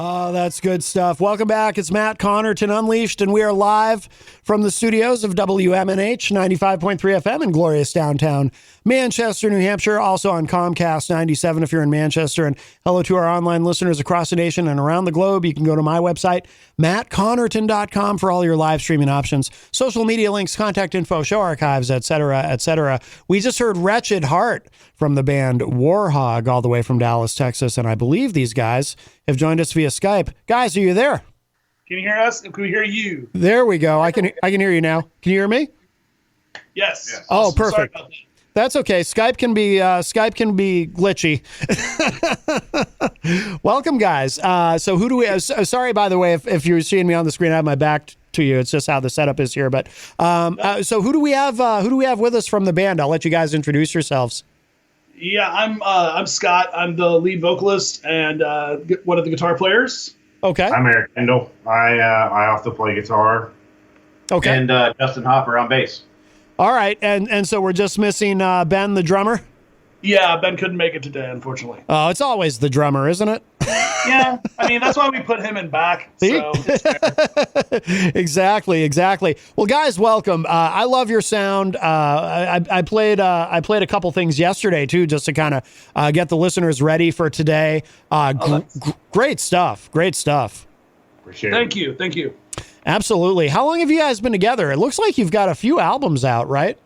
Oh, that's good stuff. Welcome back. It's Matt Connarton Unleashed, and we are live from the studios of WMNH 95.3 FM in glorious downtown Manchester, New Hampshire. Also on Comcast 97 if you're in Manchester. And hello to our online listeners across the nation and around the globe. You can go to my website, mattconnerton.com, for all your live streaming options, social media links, contact info, show archives, etc., etc. We just heard Wretched Heart from the band Warhog, all the way from Dallas, Texas. And I believe these guys have joined us via Skype. Guys, are you there? Can you hear us? Can we hear you? There we go. I can hear you now. Can you hear me? Yes. Oh, perfect. That's okay. Skype can be glitchy. Welcome, guys. So who do we? Sorry, by the way, if you're seeing me on the screen, I have my back to you. It's just how the setup is here. But so who do we have? Who do we have with us from the band? I'll let you guys introduce yourselves. Yeah, I'm Scott. I'm the lead vocalist and one of the guitar players. Okay. I'm Eric Kendall. I also play guitar. Okay. And Justin Hopper on bass. All right. And so we're just missing Ben, the drummer. Yeah, Ben couldn't make it today, unfortunately. Oh, it's always the drummer, isn't it? Yeah, I mean, that's why we put him in back. So Exactly. Well, guys, welcome. I love your sound. I played a couple things yesterday too, just to kind of get the listeners ready for today. Great stuff. Appreciate Thank you. Absolutely. How long have you guys been together? It looks like you've got a few albums out, right?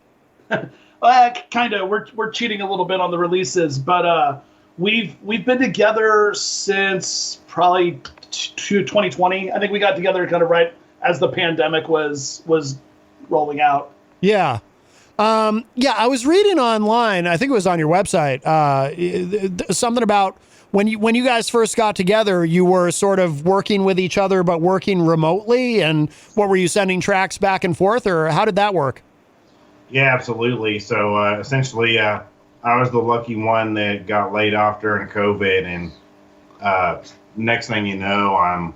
Kind of. We're cheating a little bit on the releases, but we've been together since probably 2020. I think we got together kind of right as the pandemic was rolling out. Yeah. I was reading online, I think it was on your website, something about when you guys first got together, you were sort of working with each other, but working remotely. And what were you, sending tracks back and forth, or how did that work? Yeah, absolutely. So essentially, I was the lucky one that got laid off during COVID, and next thing you know, I'm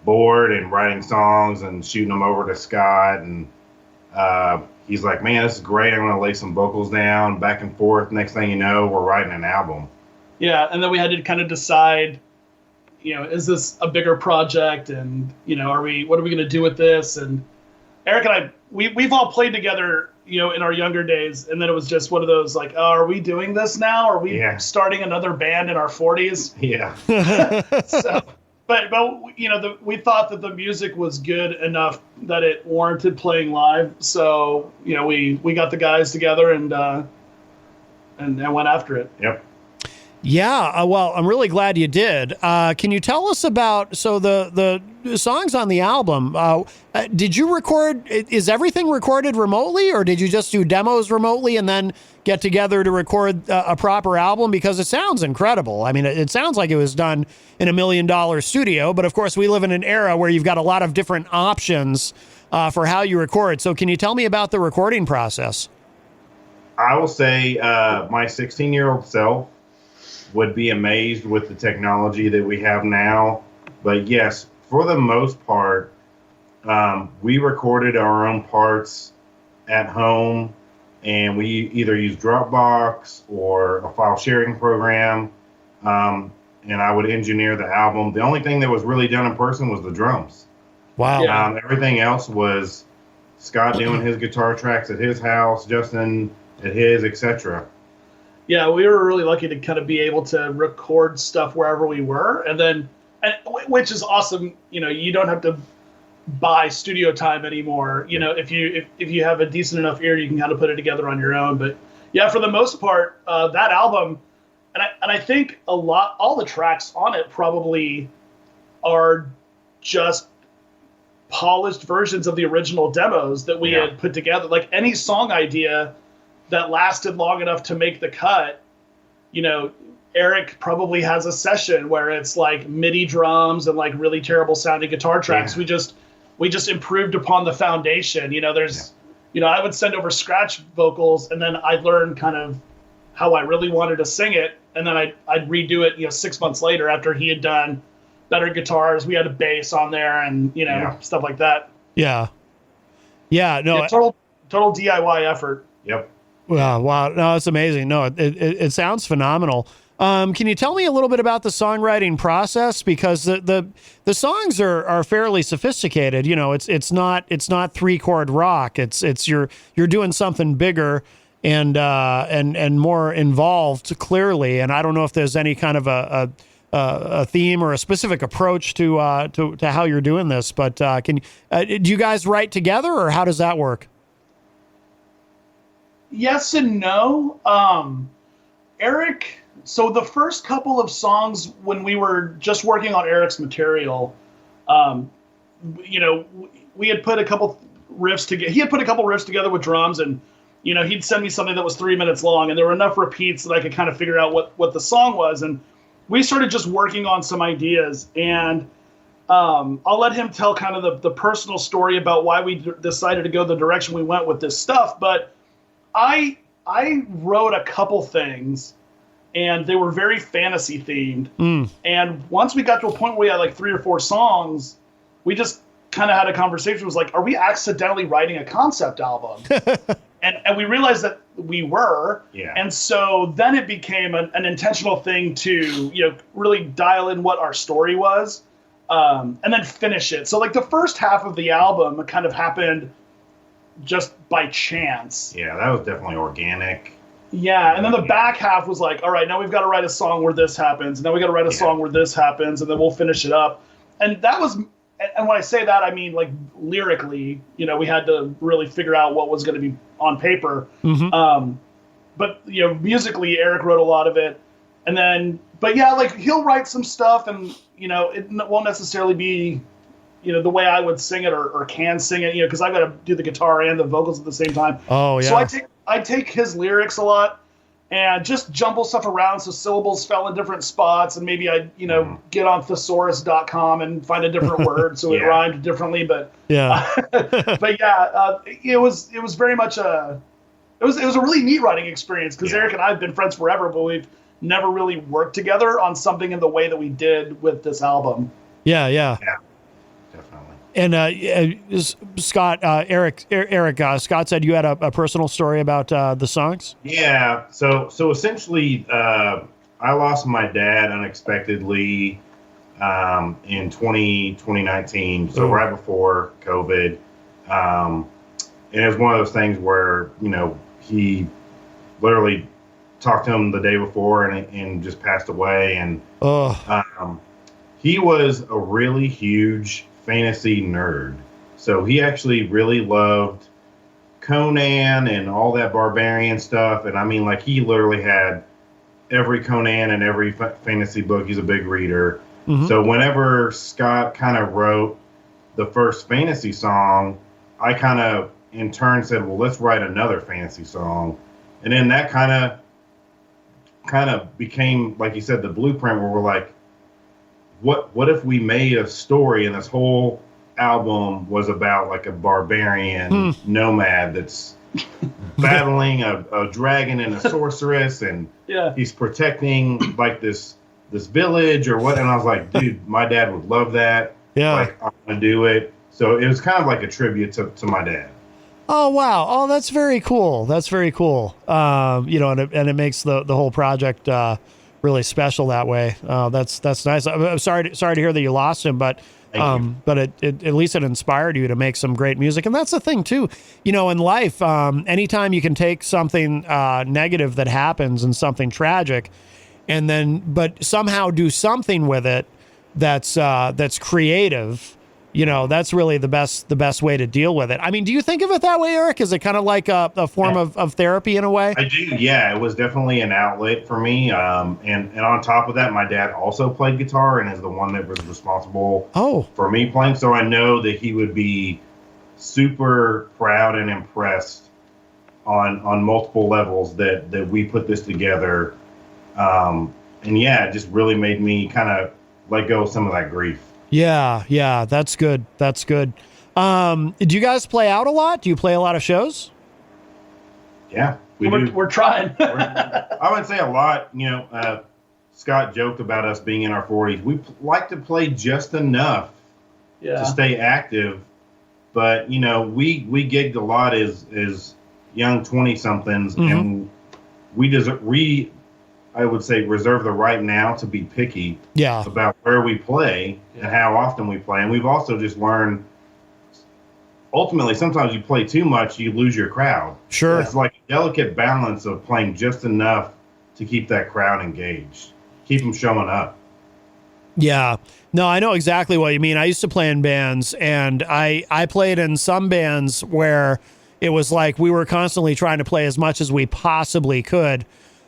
bored and writing songs and shooting them over to Scott, and he's like, "Man, this is great. I'm going to lay some vocals down, back and forth." Next thing you know, we're writing an album. Yeah, and then we had to kind of decide, is this a bigger project, and what are we going to do with this? And Eric and I, we've all played together, in our younger days, and then it was just one of those like, oh, are we doing this now? Are we starting another band in our 40s? Yeah. So, but we thought that the music was good enough that it warranted playing live. So we got the guys together and went after it. Yep. Yeah, well, I'm really glad you did. Can you tell us about, so the songs on the album, did you record, is everything recorded remotely, or did you just do demos remotely and then get together to record a proper album? Because it sounds incredible. I mean, it sounds like it was done in $1 million studio, but of course we live in an era where you've got a lot of different options for how you record. So can you tell me about the recording process? I will say my 16-year-old self would be amazed with the technology that we have now. But yes, for the most part, we recorded our own parts at home, and we either use Dropbox or a file sharing program, and I would engineer the album. The only thing that was really done in person was the drums. Wow. Everything else was Scott doing his guitar tracks at his house, Justin at his, etc. Yeah, we were really lucky to kind of be able to record stuff wherever we were, and which is awesome. You don't have to buy studio time anymore. If you have a decent enough ear, you can kind of put it together on your own. But yeah, for the most part, that album, and I think all the tracks on it probably are just polished versions of the original demos that we had put together. Like any song idea that lasted long enough to make the cut, Eric probably has a session where it's like MIDI drums and like really terrible sounding guitar tracks. Yeah. We just improved upon the foundation. I would send over scratch vocals, and then I'd learn kind of how I really wanted to sing it, and then I'd redo it 6 months later after he had done better guitars. We had a bass on there and stuff like that. No, total DIY effort. Yep. Wow. No, it's amazing. No, it sounds phenomenal. Can you tell me a little bit about the songwriting process? Because the songs are fairly sophisticated. You know, it's not 3-chord rock. It's you're doing something bigger and more involved, clearly. And I don't know if there's any kind of a theme or a specific approach to how you're doing this. But do you guys write together, or how does that work? Yes and no. Eric, so the first couple of songs when we were just working on Eric's material, we had put a couple riffs together. He had put a couple riffs together with drums, and he'd send me something that was 3 minutes long, and there were enough repeats that I could kind of figure out what the song was. And we started just working on some ideas, and I'll let him tell kind of the personal story about why we decided to go the direction we went with this stuff. But I wrote a couple things, and they were very fantasy themed. And once we got to a point where we had like 3 or 4 songs, we just kind of had a conversation. It was like, are we accidentally writing a concept album? and we realized that we were. Yeah. And so then it became an intentional thing to, really dial in what our story was, and then finish it. So like the first half of the album kind of happened just by chance. Yeah, that was definitely organic. Yeah, and then the back half was like, all right, now we've got to write a song where this happens, and then we got to write a song where this happens, and then we'll finish it up. And that was, and when I say that, I mean like lyrically, we had to really figure out what was going to be on paper. But musically, Eric wrote a lot of it, and then, but yeah, like he'll write some stuff, and it won't necessarily be the way I would sing it or can sing it, because I've got to do the guitar and the vocals at the same time. Oh, yeah. So I take his lyrics a lot and just jumble stuff around so syllables fell in different spots, and maybe I, get on thesaurus.com and find a different word so it rhymed differently. But yeah, it was very much it was a really neat writing experience, because Eric and I have been friends forever, but we've never really worked together on something in the way that we did with this album. Yeah. And Scott, Eric, Scott said you had a personal story about the songs. Yeah. So essentially, I lost my dad unexpectedly in 2019. So right before COVID, and it was one of those things where he literally talked to him the day before and just passed away. And he was a really huge fantasy nerd. So he actually really loved Conan and all that barbarian stuff. And I mean, like, he literally had every Conan and every fantasy book. He's a big reader. So whenever Scott kind of wrote the first fantasy song, I kind of in turn said, well, let's write another fantasy song. And then that kind of became, like you said, the blueprint, where we're like, what if we made a story and this whole album was about like a barbarian nomad that's battling a dragon and a sorceress, and he's protecting like this village or what? And I was like, dude, my dad would love that. Yeah, like, I'm gonna do it. So it was kind of like a tribute to my dad. Oh, wow. Oh, that's very cool. That's very cool. And it makes the whole project really special that way. That's nice. I'm sorry to hear that you lost him, but it at least it inspired you to make some great music. And that's the thing too, in life, anytime you can take something negative that happens and something tragic, but somehow do something with it that's creative, that's really the best way to deal with it. I mean, do you think of it that way, Eric? Is it kind of like a form of therapy in a way? I do. Yeah, it was definitely an outlet for me. And on top of that, my dad also played guitar and is the one that was responsible for me playing. So I know that he would be super proud and impressed on multiple levels that we put this together. And it just really made me kind of let go of some of that grief. Yeah, that's good. That's good. Do you guys play out a lot? Do you play a lot of shows? Yeah, we're trying. I wouldn't say a lot. Scott joked about us being in our 40s. We like to play just enough to stay active, but we gigged a lot as young 20-somethings, and I would say, reserve the right now to be picky Yeah. about where we play and how often we play. And we've also just learned, ultimately, sometimes you play too much, you lose your crowd. Sure. It's like a delicate balance of playing just enough to keep that crowd engaged, keep them showing up. Yeah. No, I know exactly what you mean. I used to play in bands, and I played in some bands where it was like we were constantly trying to play as much as we possibly could.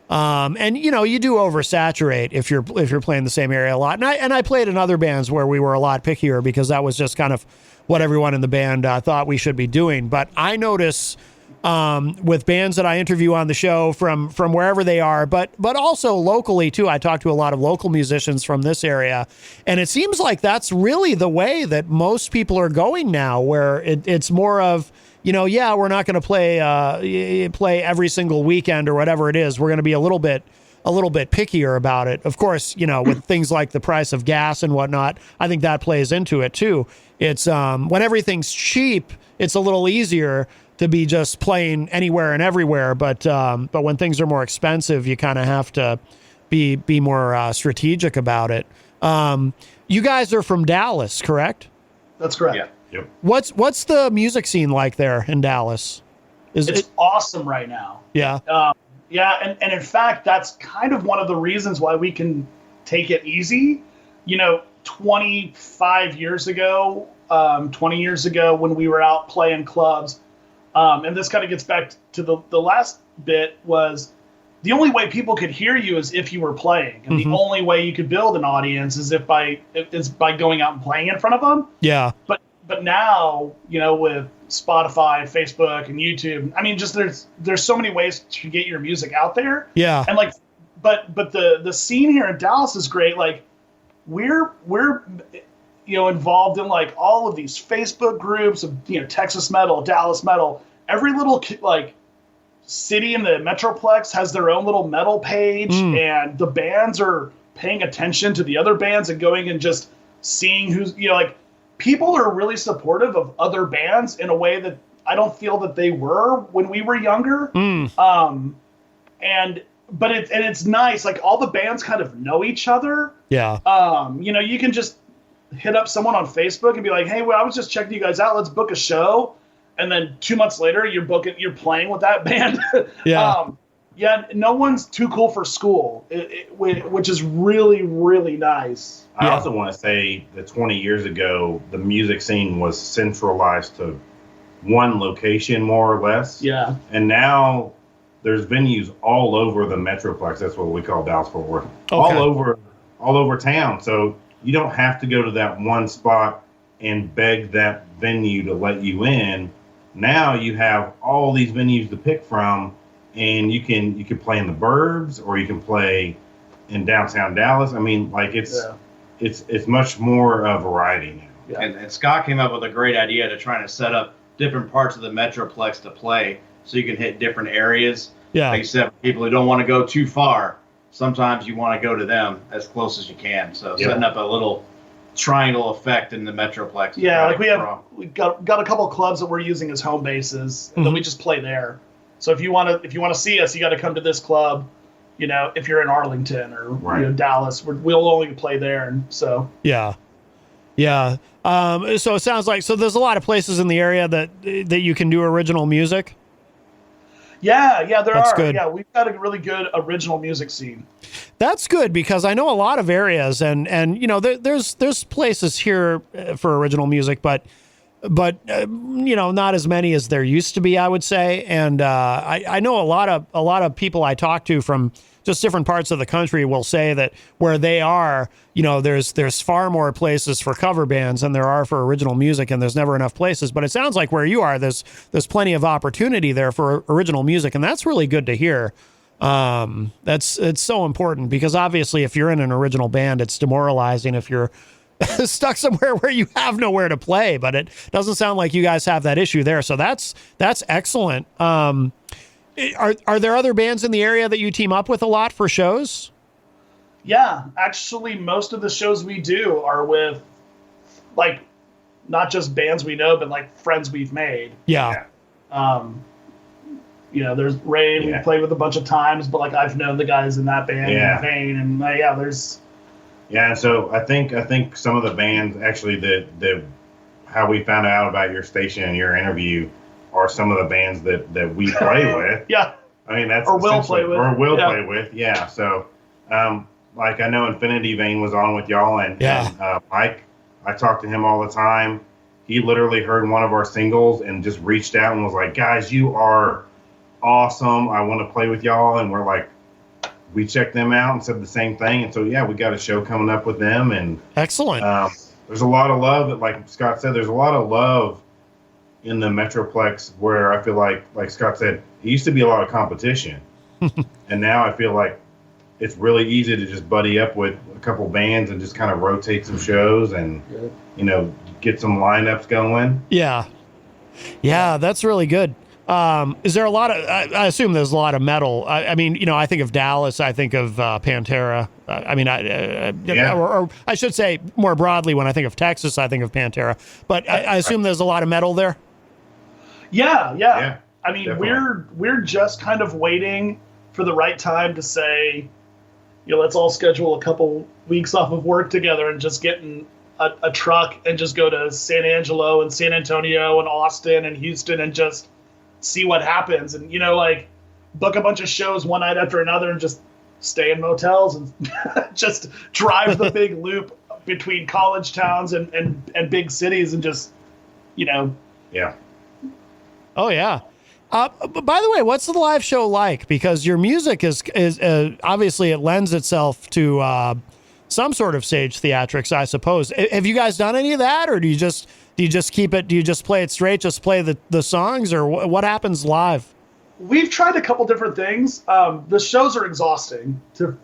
And you know, you do oversaturate if you're playing the same area a lot. And I played in other bands where we were a lot pickier because that was just kind of what everyone in the band thought we should be doing. But I notice with bands that I interview on the show from wherever they are, but also locally too. I talk to a lot of local musicians from this area, and it seems like that's really the way that most people are going now, where it's more of, you know, yeah, we're not going to play every single weekend or whatever it is. We're going to be a little bit pickier about it. Of course, you know, with things like the price of gas and whatnot, I think that plays into it too. It's when everything's cheap, it's a little easier to be just playing anywhere and everywhere. But when things are more expensive, you kind of have to be more strategic about it. You guys are from Dallas, correct? That's correct. Yeah. Yep. What's the music scene like there in Dallas? It's awesome right now. Yeah. Yeah, and in fact, that's kind of one of the reasons why we can take it easy. You know, 25 years ago, 20 years ago, when we were out playing clubs, and this kind of gets back to the last bit, was the only way people could hear you is if you were playing, and the only way you could build an audience is by going out and playing in front of them. Yeah. But now, you know, with Spotify, Facebook, and YouTube, I mean, just there's so many ways to get your music out there. Yeah. And like, but the scene here in Dallas is great. Like, we're you know, involved in like all of these Facebook groups of, you know, Texas metal, Dallas metal. Every little like city in the Metroplex has their own little metal page, and the bands are paying attention to the other bands and going and just seeing who's, you know, like, people are really supportive of other bands in a way that I don't feel that they were when we were younger. But it's nice. Like, all the bands kind of know each other. Yeah. You know, you can just hit up someone on Facebook and be like, "Hey, well, I was just checking you guys out. Let's book a show." And then 2 months later, you're playing with that band. Yeah. Yeah. No one's too cool for school, which is really, really nice. I also want to say that 20 years ago, the music scene was centralized to one location, more or less. Yeah. And now there's venues all over the Metroplex. That's what we call Dallas-Fort Worth. Okay. All over town. So you don't have to go to that one spot and beg that venue to let you in. Now you have all these venues to pick from, and you can play in the burbs, or you can play in downtown Dallas. I mean, like, it's much more variety now. Yeah. And Scott came up with a great idea to try to set up different parts of the Metroplex to play, so you can hit different areas. Yeah. Like you said, for people who don't want to go too far, sometimes you want to go to them as close as you can. So setting up a little triangle effect in the Metroplex. Yeah, like we got a couple of clubs that we're using as home bases, and then we just play there. So if you want to see us, you got to come to this club. You know, if you're in Arlington or you know, Dallas, we'll only play there, and so Yeah. So it sounds like, so there's a lot of places in the area that you can do original music. Yeah, there That's are. good. Yeah, we've got a really good original music scene. That's good, because I know a lot of areas, and you know, there's places here for original music, but you know, not as many as there used to be, I would say. And I know a lot of people I talk to from just different parts of the country will say that where they are, you know, there's far more places for cover bands than there are for original music, and there's never enough places. But it sounds like where you are, there's plenty of opportunity there for original music, and that's really good to hear. It's so important, because obviously if you're in an original band, it's demoralizing if you're stuck somewhere where you have nowhere to play. But it doesn't sound like you guys have that issue there, so that's excellent. Are there other bands in the area that you team up with a lot for shows? Yeah, actually, most of the shows we do are with, like, not just bands we know, but like friends we've made. Yeah. there's Ray. Yeah. We played with a bunch of times, but like I've known the guys in that band, Yeah. Vane, and there's. Yeah, so I think some of the bands actually that how we found out about your station and your interview are some of the bands that we play with. Yeah. I mean that's or will play with. Or will play with. Yeah. So like I know Infinity Vane was on with y'all and Mike, I talk to him all the time. He literally heard one of our singles and just reached out and was like, "Guys, you are awesome. I want to play with y'all." And we're like, we checked them out and said the same thing. And so, yeah, we got a show coming up with them. And excellent. There's a lot of love like Scott said, there's a lot of love in the Metroplex where I feel like Scott said, it used to be a lot of competition. And now I feel like it's really easy to just buddy up with a couple bands and just kind of rotate some shows and, get some lineups going. Yeah. Yeah, that's really good. Is there a lot of, I assume there's a lot of metal. I mean, I think of Dallas, I think of Pantera. Or I should say more broadly, when I think of Texas, I think of Pantera. But I assume there's a lot of metal there. Yeah. I mean, definitely. we're just kind of waiting for the right time to say, let's all schedule a couple weeks off of work together and just get in a truck and just go to San Angelo and San Antonio and Austin and Houston and just see what happens. And, book a bunch of shows one night after another and just stay in motels and just drive the big loop between college towns and big cities and just, Yeah. Oh, yeah. By the way, what's the live show like? Because your music is obviously it lends itself to some sort of stage theatrics, I suppose. Have you guys done any of that, or do you just keep it? Do you just play it straight? Just play the songs, or what happens live? We've tried a couple different things. The shows are exhausting to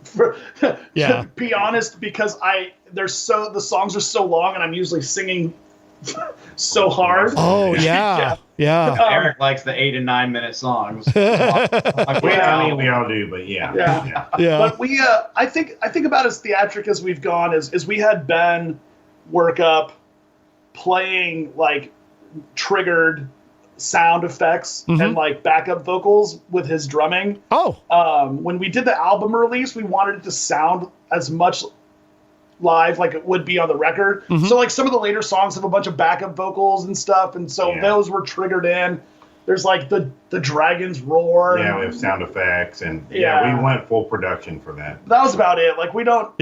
be honest, because the songs are so long and I'm usually singing so hard. Oh yeah. Eric likes the 8 and 9 minute songs. We all do, but yeah. But we, I think about as theatric as we've gone is we had Ben work up playing like triggered sound effects and like backup vocals with his drumming. When we did the album release, we wanted it to sound as much live like it would be on the record. So like some of the later songs have a bunch of backup vocals and stuff, and so those were triggered in. There's like the dragons roar. Yeah, we have sound effects and we went full production for that. That was about it. Like we don't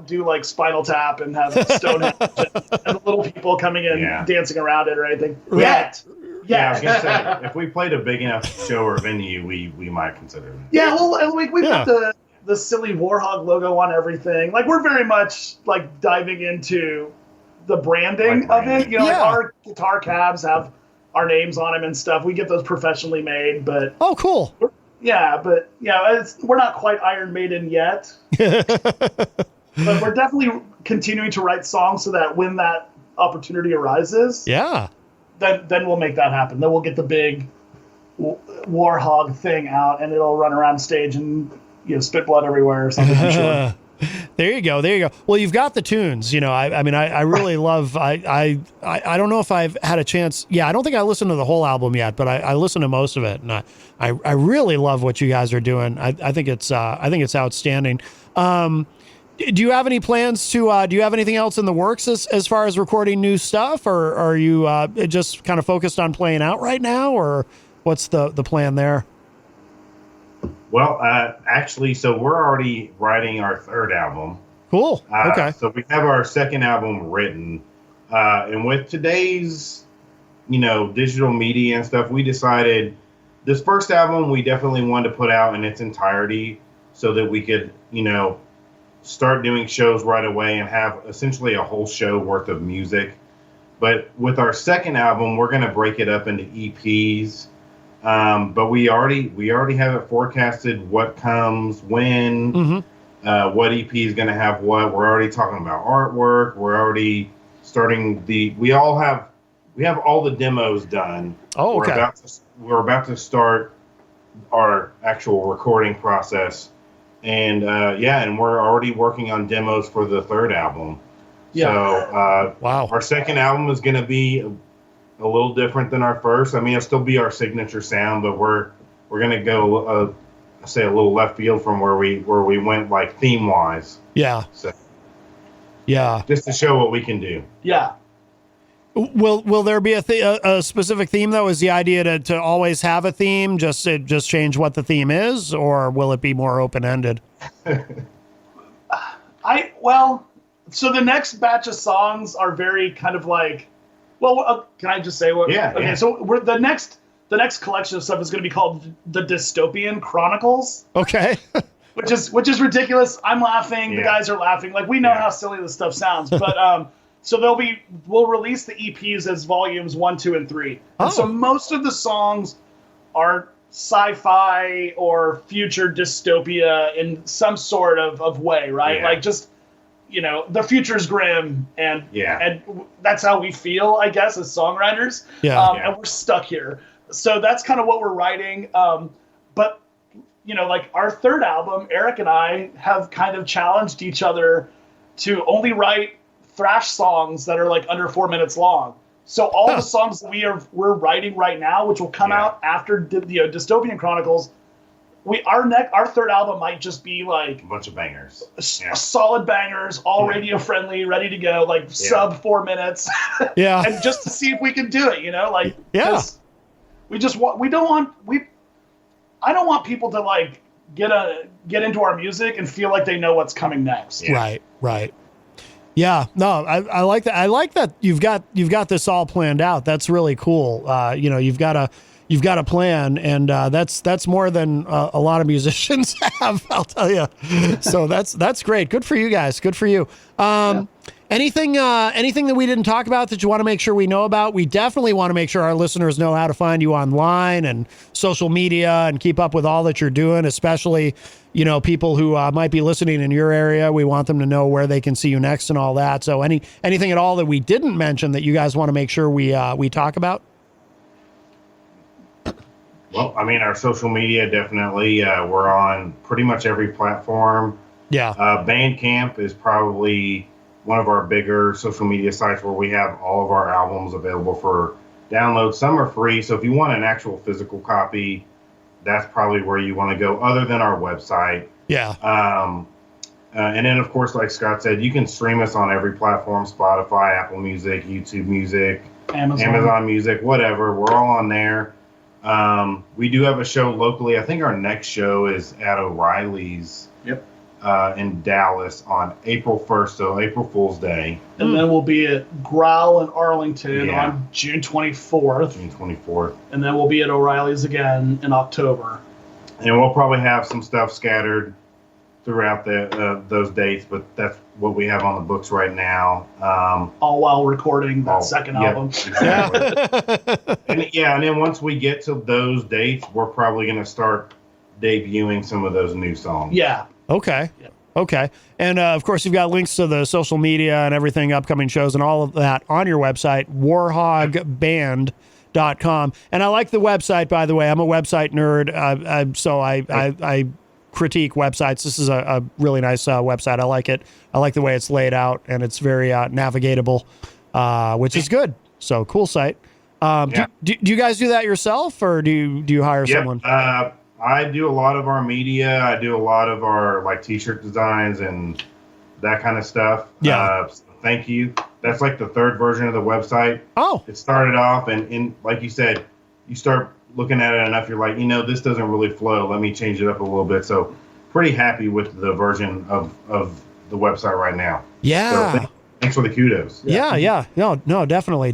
do like Spinal Tap and have Stonehenge and the little people coming in dancing around it or anything. Yet. Yeah, I was gonna say, if we played a big enough show or venue, we might consider it. Yeah, well, we put the silly Warhog logo on everything. Like we're very much like diving into the branding of it. Like our guitar cabs have our names on them and stuff. We get those professionally made, but cool. We're not quite Iron Maiden yet. But we're definitely continuing to write songs so that when that opportunity arises, then we'll make that happen. Then we'll get the big Warhog thing out, and it'll run around stage and spit blood everywhere or something. I'm sure. There you go. Well, you've got the tunes. I really love. I don't know if I've had a chance. Yeah, I don't think I listened to the whole album yet, but I listened to most of it, and I really love what you guys are doing. I think it's outstanding. Do you have any plans to? Do you have anything else in the works as far as recording new stuff, or are you just kind of focused on playing out right now, or what's the plan there? Well, actually, so we're already writing our third album. Cool. Okay. So we have our second album written, and with today's, digital media and stuff, we decided this first album we definitely wanted to put out in its entirety so that we could, start doing shows right away and have essentially a whole show worth of music. But with our second album, we're going to break it up into EPs. But we already have it forecasted what comes when, what EP is going to have what. We're already talking about artwork. We're already starting we have all the demos done. Oh, okay. We're about to start our actual recording process. And and we're already working on demos for the third album. So wow. Our second album is going to be a little different than our first. I mean, it'll still be our signature sound, but we're we're gonna go say a little left field from where we went like theme wise. Yeah. So yeah. just to show what we can do. Yeah. Will there be a specific theme though? Is the idea to always have a theme, just change what the theme is, or will it be more open ended? So the next batch of songs are very kind of like, can I just say what? Yeah. Okay. Yeah. So the next collection of stuff is going to be called the Dystopian Chronicles. Okay. which is ridiculous. I'm laughing. The guys are laughing. Like, we know how silly this stuff sounds, but so we'll release the EPs as volumes 1, 2, and 3. And so most of the songs are sci-fi or future dystopia in some sort of way, right? Yeah. Like, just, the future's grim, and that's how we feel, I guess, as songwriters. And we're stuck here. So that's kind of what we're writing. But like our third album, Eric and I have kind of challenged each other to only write thrash songs that are like under 4 minutes long. So all the songs that we're writing right now, which will come out after the Dystopian Chronicles, our third album might just be like A bunch of bangers. Solid bangers, all radio friendly, ready to go, like sub 4 minutes. Yeah. And just to see if we can do it, like I don't want people to like get into our music and feel like they know what's coming next. Yeah. Right. Yeah, no, I like that. I like that you've got this all planned out. That's really cool. You've got a plan, and that's more than a lot of musicians have, I'll tell you. So that's great. Good for you guys. Good for you. Anything that we didn't talk about that you want to make sure we know about? We definitely want to make sure our listeners know how to find you online and social media and keep up with all that you're doing, especially, people who might be listening in your area. We want them to know where they can see you next and all that. So anything at all that we didn't mention that you guys want to make sure we talk about? Well, I mean, our social media, definitely, we're on pretty much every platform. Yeah. Bandcamp is probably one of our bigger social media sites where we have all of our albums available for download. Some are free, so if you want an actual physical copy, that's probably where you want to go, other than our website. Yeah. And then, of course, like Scott said, you can stream us on every platform: Spotify, Apple Music, YouTube Music, Amazon Music, whatever. We're all on there. We do have a show locally. I think our next show is at O'Reilly's. Yep. In Dallas on April 1st, so April Fool's Day. And then we'll be at Growl in Arlington on June 24th. June 24th. And then we'll be at O'Reilly's again in October. And we'll probably have some stuff scattered throughout those dates, but that's what we have on the books right now. All while recording that second album. Exactly. And then once we get to those dates, we're probably going to start debuting some of those new songs. Yeah. Okay. Yep. Okay. And of course, you've got links to the social media and everything, upcoming shows and all of that on your website, warhogband.com. And I like the website, by the way. I'm a website nerd, so I critique websites. This is a really nice website. I like it. I like the way it's laid out, and it's very navigatable, which is good. So cool site. Do you guys do that yourself, or do you hire someone? I do a lot of our media. I do a lot of our like t-shirt designs and that kind of stuff. Yeah. Thank you. That's like the third version of the website. Oh. It started off and like you said, you start looking at it enough, you're like, this doesn't really flow. Let me change it up a little bit. So pretty happy with the version of the website right now. Yeah. So thanks for the kudos. Yeah. No, definitely.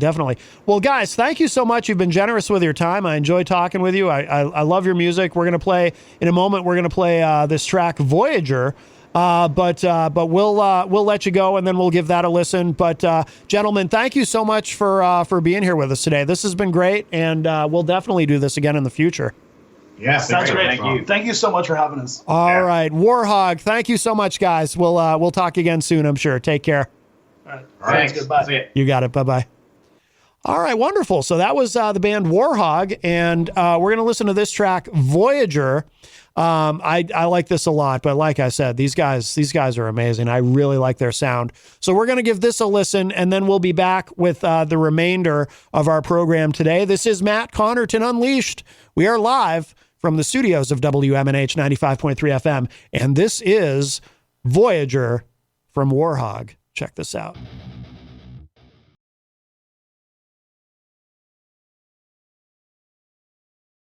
Well, guys, thank you so much. You've been generous with your time. I enjoy talking with you. I love your music. We're going to play in a moment. We're going to play this track Voyager. But we'll let you go, and then we'll give that a listen. But gentlemen, thank you so much for being here with us today. This has been great, and we'll definitely do this again in the future. Yeah, sounds great. Thank you. Thank you so much for having us. All right, Warhog. Thank you so much, guys. We'll talk again soon, I'm sure. Take care. All right. Thanks. Goodbye. You got it. Bye-bye. All right, wonderful. So that was the band Warhog, and we're going to listen to this track, Voyager. I like this a lot, but like I said, these guys are amazing. I really like their sound. So we're going to give this a listen, and then we'll be back with the remainder of our program today. This is Matt Connarton Unleashed. We are live from the studios of WMNH 95.3 FM. And this is Voyager from Warhog. Check this out.